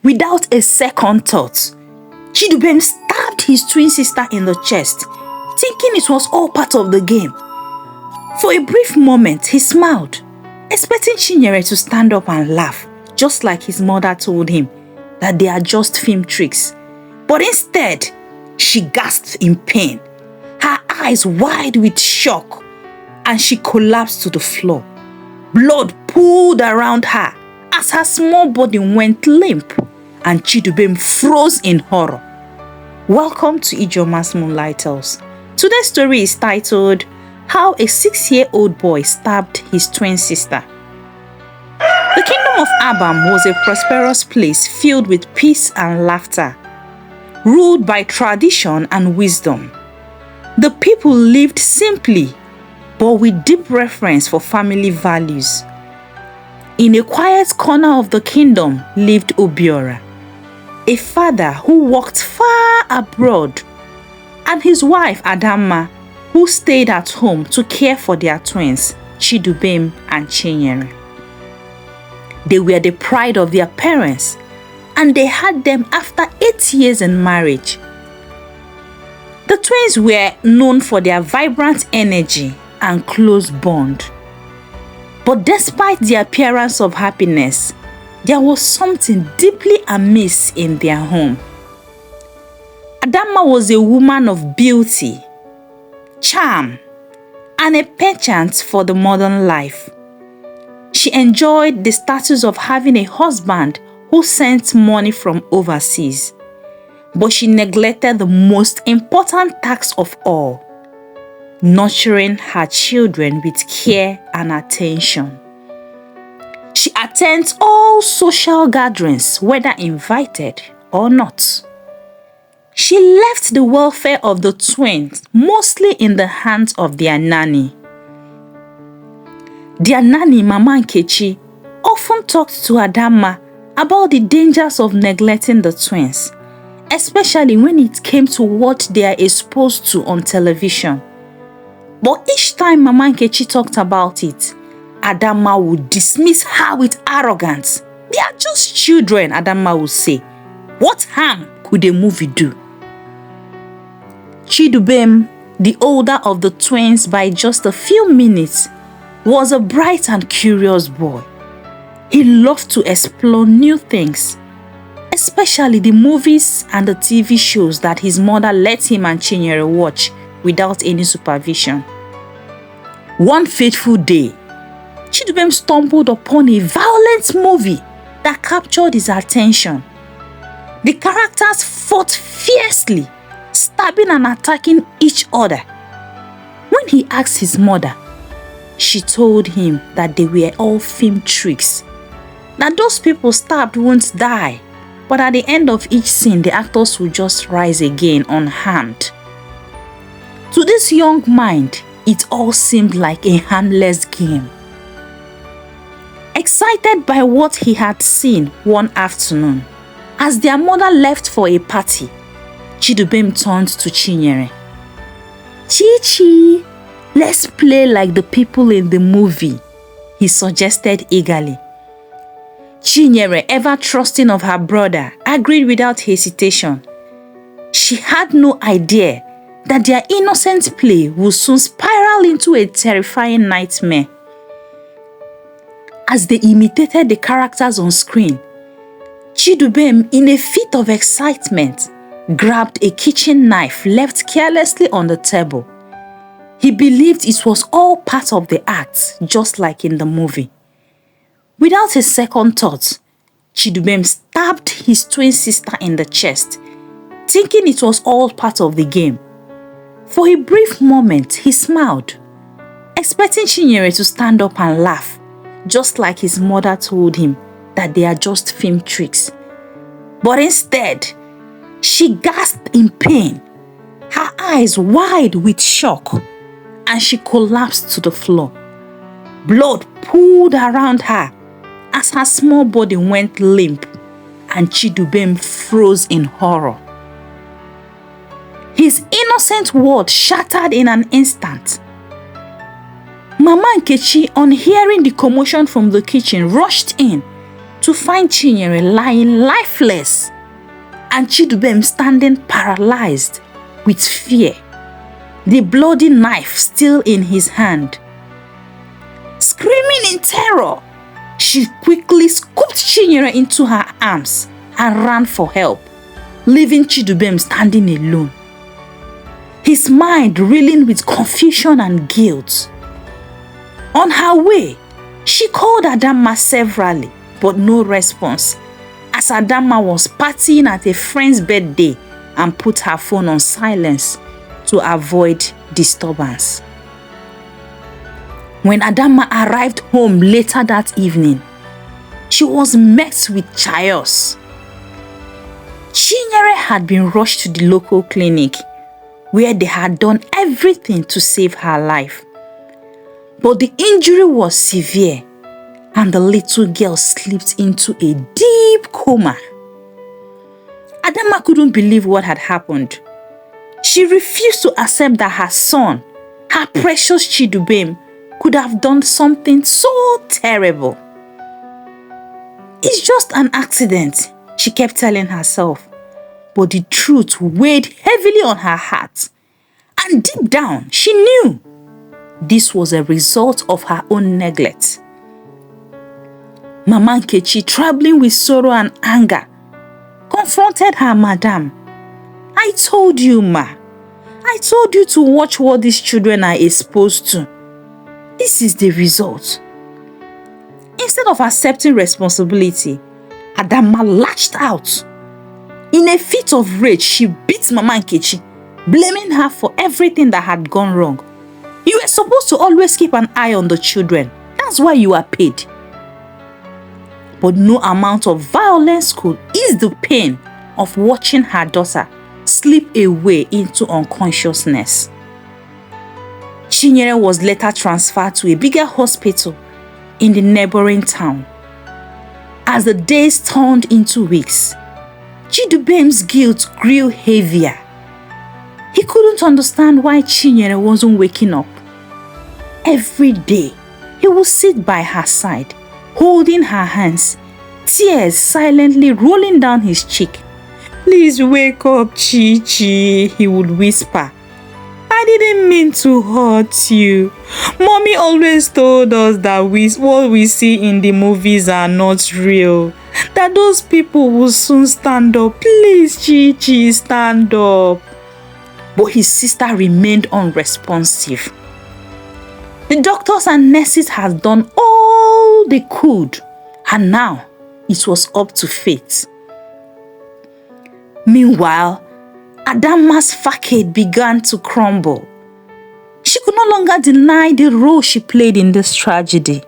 Without a second thought, Chidubem stabbed his twin sister in the chest, thinking it was all part of the game. For a brief moment, he smiled, expecting Chinyere to stand up and laugh, just like his mother told him that they are just film tricks. But instead, she gasped in pain, her eyes wide with shock, and she collapsed to the floor. Blood pooled around her as her small body went limp, and Chidubem froze in horror. Welcome to Ijeoma's Moonlight Tales. Today's story is titled, How a 6-Year-Old Boy Stabbed His Twin Sister. The kingdom of Abam was a prosperous place filled with peace and laughter, ruled by tradition and wisdom. The people lived simply, but with deep reverence for family values. In a quiet corner of the kingdom lived Obiora, a father who worked far abroad, and his wife Adamma, who stayed at home to care for their twins, Chidubem and Chinyere. They were the pride of their parents, and they had them after 8 years in marriage. The twins were known for their vibrant energy and close bond. But despite the appearance of happiness, there was something deeply amiss in their home. Adamma was a woman of beauty, charm, and a penchant for the modern life. She enjoyed the status of having a husband who sent money from overseas, but she neglected the most important task of all, nurturing her children with care and attention. She attends all social gatherings, whether invited or not. She left the welfare of the twins mostly in the hands of their nanny. Their nanny, Mama Nkechi, often talked to Adamma about the dangers of neglecting the twins, especially when it came to what they are exposed to on television. But each time Mama Nkechi talked about it, Adamma would dismiss her with arrogance. They are just children, Adamma would say. What harm could a movie do? Chidubem, the older of the twins by just a few minutes, was a bright and curious boy. He loved to explore new things, especially the movies and the TV shows that his mother let him and Chinyere watch without any supervision. One fateful day, Chidubem stumbled upon a violent movie that captured his attention. The characters fought fiercely, stabbing and attacking each other. When he asked his mother, she told him that they were all film tricks, that those people stabbed won't die, but at the end of each scene, the actors would just rise again unharmed. To this young mind, it all seemed like a harmless game. Excited by what he had seen one afternoon, as their mother left for a party, Chidubem turned to Chinyere. Chi, let's play like the people in the movie, he suggested eagerly. Chinyere, ever trusting of her brother, agreed without hesitation. She had no idea that their innocent play would soon spiral into a terrifying nightmare. As they imitated the characters on screen, Chidubem, in a fit of excitement, grabbed a kitchen knife left carelessly on the table. He believed it was all part of the act, just like in the movie. Without a second thought, Chidubem stabbed his twin sister in the chest, thinking it was all part of the game. For a brief moment, he smiled, expecting Chinyere to stand up and laugh, just like his mother told him that they are just film tricks. But instead, she gasped in pain, her eyes wide with shock, and she collapsed to the floor. Blood pooled around her as her small body went limp, and Chidubem froze in horror. His innocent world shattered in an instant. Mama Nkechi, on hearing the commotion from the kitchen, rushed in, to find Chinyere lying lifeless and Chidubem standing paralyzed with fear, the bloody knife still in his hand. Screaming in terror, she quickly scooped Chinyere into her arms and ran for help, leaving Chidubem standing alone, his mind reeling with confusion and guilt. On her way, she called Adamma severally, but no response, as Adamma was partying at a friend's birthday and put her phone on silence to avoid disturbance. When Adamma arrived home later that evening, she was met with chaos. Chinyere had been rushed to the local clinic, where they had done everything to save her life. But the injury was severe, and the little girl slipped into a deep coma. Adamma couldn't believe what had happened. She refused to accept that her son, her precious Chidubem, could have done something so terrible. It's just an accident, she kept telling herself. But the truth weighed heavily on her heart. And deep down, she knew this was a result of her own neglect. Mama Nkechi, trembling with sorrow and anger, confronted her madam. I told you, ma. I told you to watch what these children are exposed to. This is the result. Instead of accepting responsibility, Adamma lashed out. In a fit of rage, she beat Mama Nkechi, blaming her for everything that had gone wrong. You were supposed to always keep an eye on the children. That's why you are paid. But no amount of violence could ease the pain of watching her daughter slip away into unconsciousness. Chinyere was later transferred to a bigger hospital in the neighboring town. As the days turned into weeks, Chidubem's guilt grew heavier. He couldn't understand why Chinyere wasn't waking up. Every day, he would sit by her side, holding her hands, tears silently rolling down his cheek. Please wake up, Chi-Chi, he would whisper. I didn't mean to hurt you. Mommy always told us that what we see in the movies are not real. That those people will soon stand up. Please, Chi-Chi, stand up. But his sister remained unresponsive. The doctors and nurses had done all they could, and now it was up to fate. Meanwhile, Adamma's facade began to crumble. She could no longer deny the role she played in this tragedy.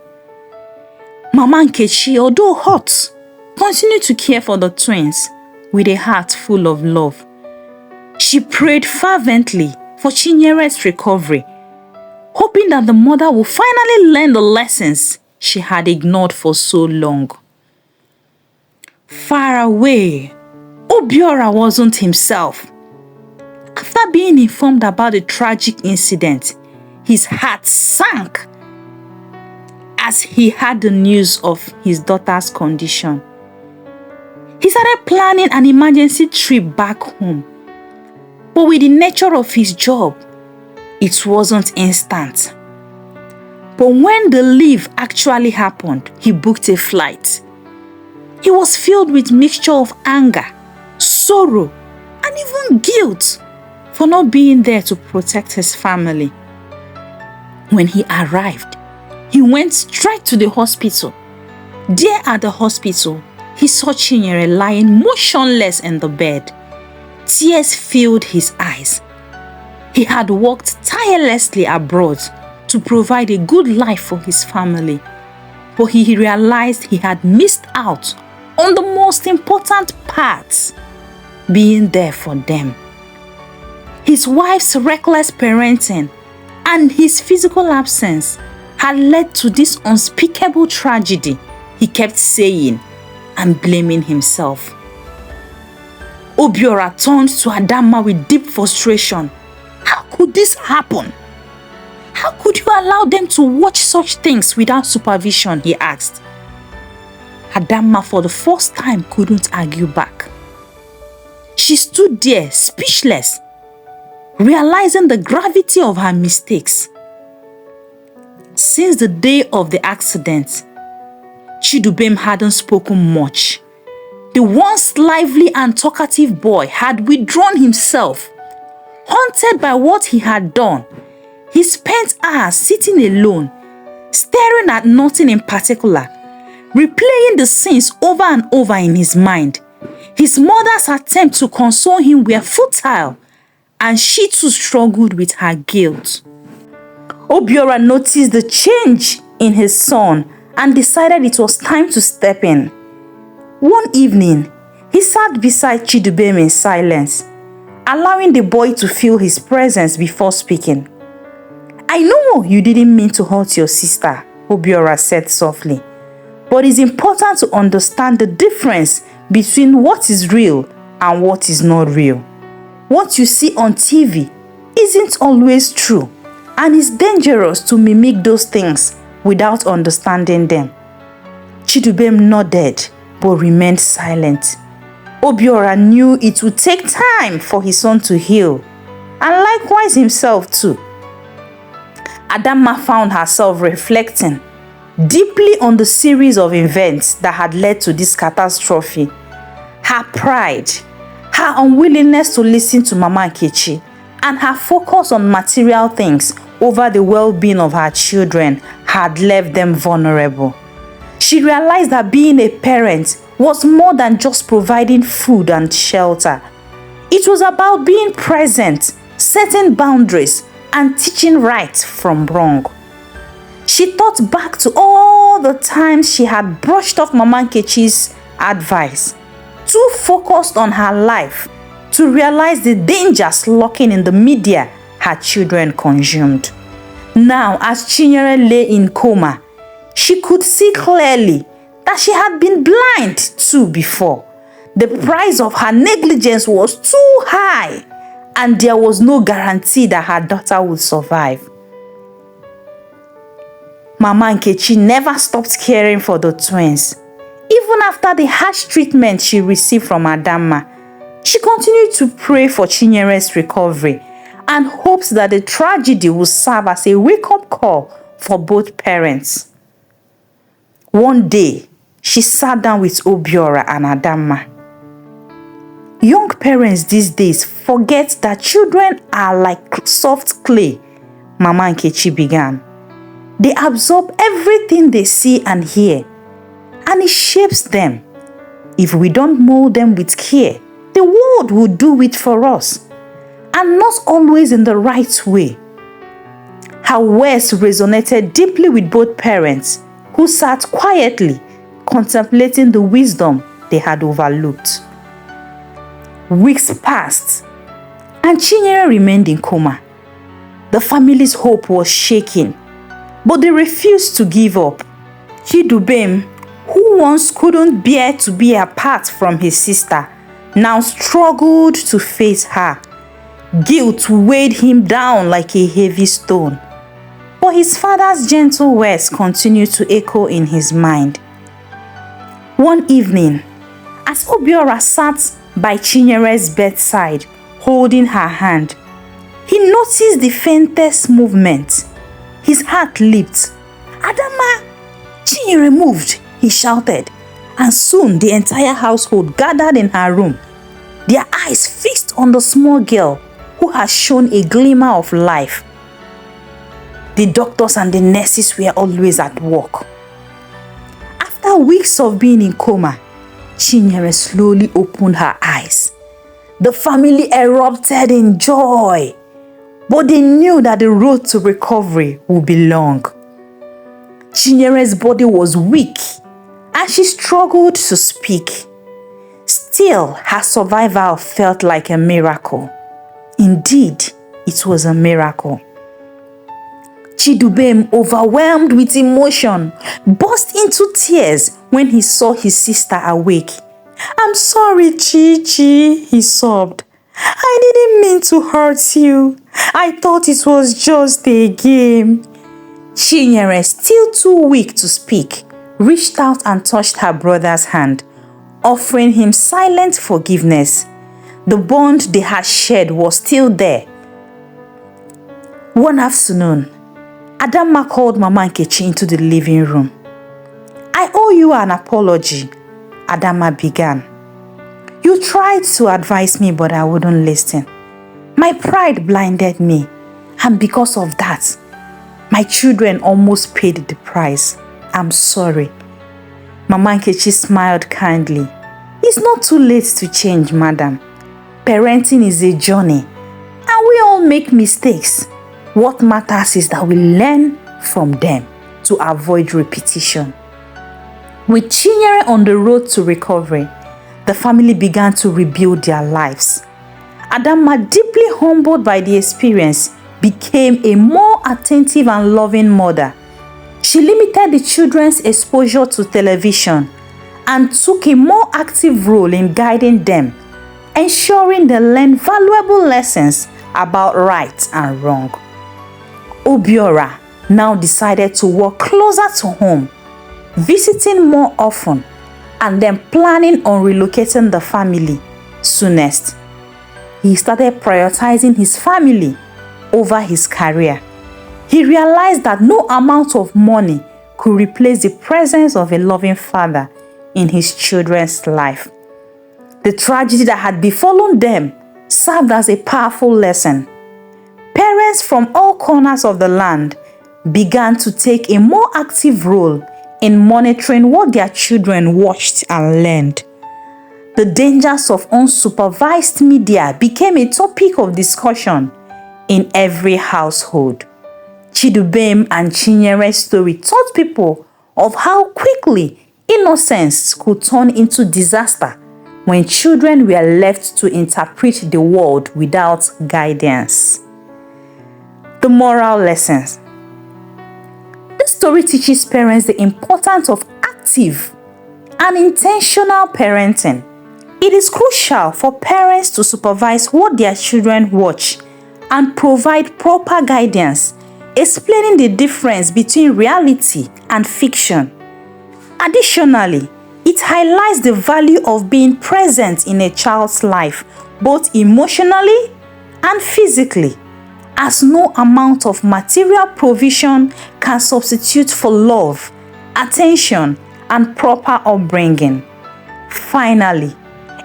Mama Nkechi, although hurt, continued to care for the twins with a heart full of love. She prayed fervently for Chinyere's recovery, hoping that the mother would finally learn the lessons she had ignored for so long. Far away, Obiora wasn't himself. After being informed about the tragic incident, his heart sank as he heard the news of his daughter's condition. He started planning an emergency trip back home. But with the nature of his job, it wasn't instant. But when the leave actually happened, he booked a flight. He was filled with mixture of anger, sorrow, and even guilt for not being there to protect his family. When he arrived, he went straight to the hospital. There at the hospital, he saw Chinyere lying motionless in the bed. Tears filled his eyes. He had worked tirelessly abroad to provide a good life for his family, but he realized he had missed out on the most important part, being there for them. His wife's reckless parenting and his physical absence had led to this unspeakable tragedy, he kept saying and blaming himself. Obiora turned to Adamma with deep frustration. How could this happen? How could you allow them to watch such things without supervision, he asked. Adamma for the first time couldn't argue back. She stood there speechless, realizing the gravity of her mistakes. Since the day of the accident, Chidubem hadn't spoken much. The once lively and talkative boy had withdrawn himself. Haunted by what he had done, he spent hours sitting alone, staring at nothing in particular, replaying the scenes over and over in his mind. His mother's attempts to console him were futile, and she too struggled with her guilt. Obiora noticed the change in his son and decided it was time to step in. One evening, he sat beside Chidubem in silence, allowing the boy to feel his presence before speaking. "I know you didn't mean to hurt your sister," Obiora said softly, "but it's important to understand the difference between what is real and what is not real. What you see on TV isn't always true, and it's dangerous to mimic those things without understanding them." Chidubem nodded but remained silent. Obiora knew it would take time for his son to heal, and likewise himself too. Adamma found herself reflecting deeply on the series of events that had led to this catastrophe. Her pride, her unwillingness to listen to Mama Nkechi, and her focus on material things over the well-being of her children had left them vulnerable. She realized that being a parent was more than just providing food and shelter. It was about being present, setting boundaries, and teaching right from wrong. She thought back to all the times she had brushed off Mama Nkechi's advice, too focused on her life to realize the dangers lurking in the media her children consumed. Now, as Chinyere lay in coma, she could see clearly that she had been blind too before. The price of her negligence was too high, and there was no guarantee that her daughter would survive. Mama Nkechi never stopped caring for the twins. Even after the harsh treatment she received from Adamma, she continued to pray for Chinyere's recovery and hopes that the tragedy will serve as a wake-up call for both parents. One day, she sat down with Obiora and Adamma. Young parents these days forget that children are like soft clay, Mama Nkechi began. They absorb everything they see and hear, and it shapes them. If we don't mold them with care, the world will do it for us, and not always in the right way. Her words resonated deeply with both parents, who sat quietly contemplating the wisdom they had overlooked. Weeks passed, and Chinyere remained in coma. The family's hope was shaken, but they refused to give up. Chidubem, who once couldn't bear to be apart from his sister, now struggled to face her. Guilt weighed him down like a heavy stone. But his father's gentle words continued to echo in his mind. One evening, as Obiora sat by Chinyere's bedside, holding her hand, he noticed the faintest movement. His heart leaped. "Adamma, Chinyere moved," he shouted, and soon the entire household gathered in her room, their eyes fixed on the small girl who had shown a glimmer of life. The doctors and the nurses were always at work. After weeks of being in coma, Chinyere slowly opened her eyes. The family erupted in joy, but they knew that the road to recovery would be long. Chinyere's body was weak, and she struggled to speak. Still, her survival felt like a miracle. Indeed, it was a miracle. Chidubem, overwhelmed with emotion, burst into tears when he saw his sister awake. "I'm sorry, Chichi," he sobbed. "I didn't mean to hurt you. I thought it was just a game." Chinyere, still too weak to speak, reached out and touched her brother's hand, offering him silent forgiveness. The bond they had shared was still there. One afternoon, Adamma called Mama Nkechi into the living room. "I owe you an apology," Adamma began. "You tried to advise me, but I wouldn't listen. My pride blinded me, and because of that, my children almost paid the price. I'm sorry." Mama Nkechi smiled kindly. "It's not too late to change, madam. Parenting is a journey, and we all make mistakes. What matters is that we learn from them to avoid repetition." With Chinyere on the road to recovery, the family began to rebuild their lives. Adamma, deeply humbled by the experience, became a more attentive and loving mother. She limited the children's exposure to television and took a more active role in guiding them, ensuring they learned valuable lessons about right and wrong. Obiora now decided to work closer to home, visiting more often, and then planning on relocating the family soonest. He started prioritizing his family over his career. He realized that no amount of money could replace the presence of a loving father in his children's life. The tragedy that had befallen them served as a powerful lesson. Parents from all corners of the land began to take a more active role in monitoring what their children watched and learned. The dangers of unsupervised media became a topic of discussion in every household. Chidubem and Chinyere's story taught people of how quickly innocence could turn into disaster when children were left to interpret the world without guidance. The moral lessons. This story teaches parents the importance of active and intentional parenting. It is crucial for parents to supervise what their children watch and provide proper guidance, explaining the difference between reality and fiction. Additionally, it highlights the value of being present in a child's life, both emotionally and physically, as no amount of material provision can substitute for love, attention, and proper upbringing. Finally,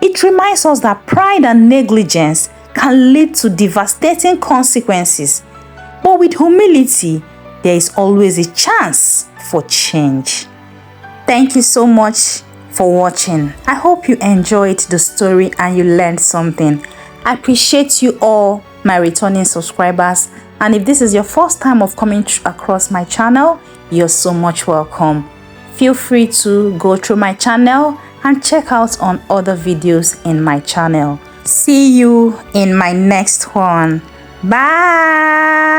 it reminds us that pride and negligence can lead to devastating consequences, but with humility, there is always a chance for change. Thank you so much for watching. I hope you enjoyed the story and you learned something. I appreciate you all, my returning subscribers, and if this is your first time of coming across my channel, you're so much welcome. Feel free to go through my channel and check out on other videos in my channel. See you in my next one. Bye.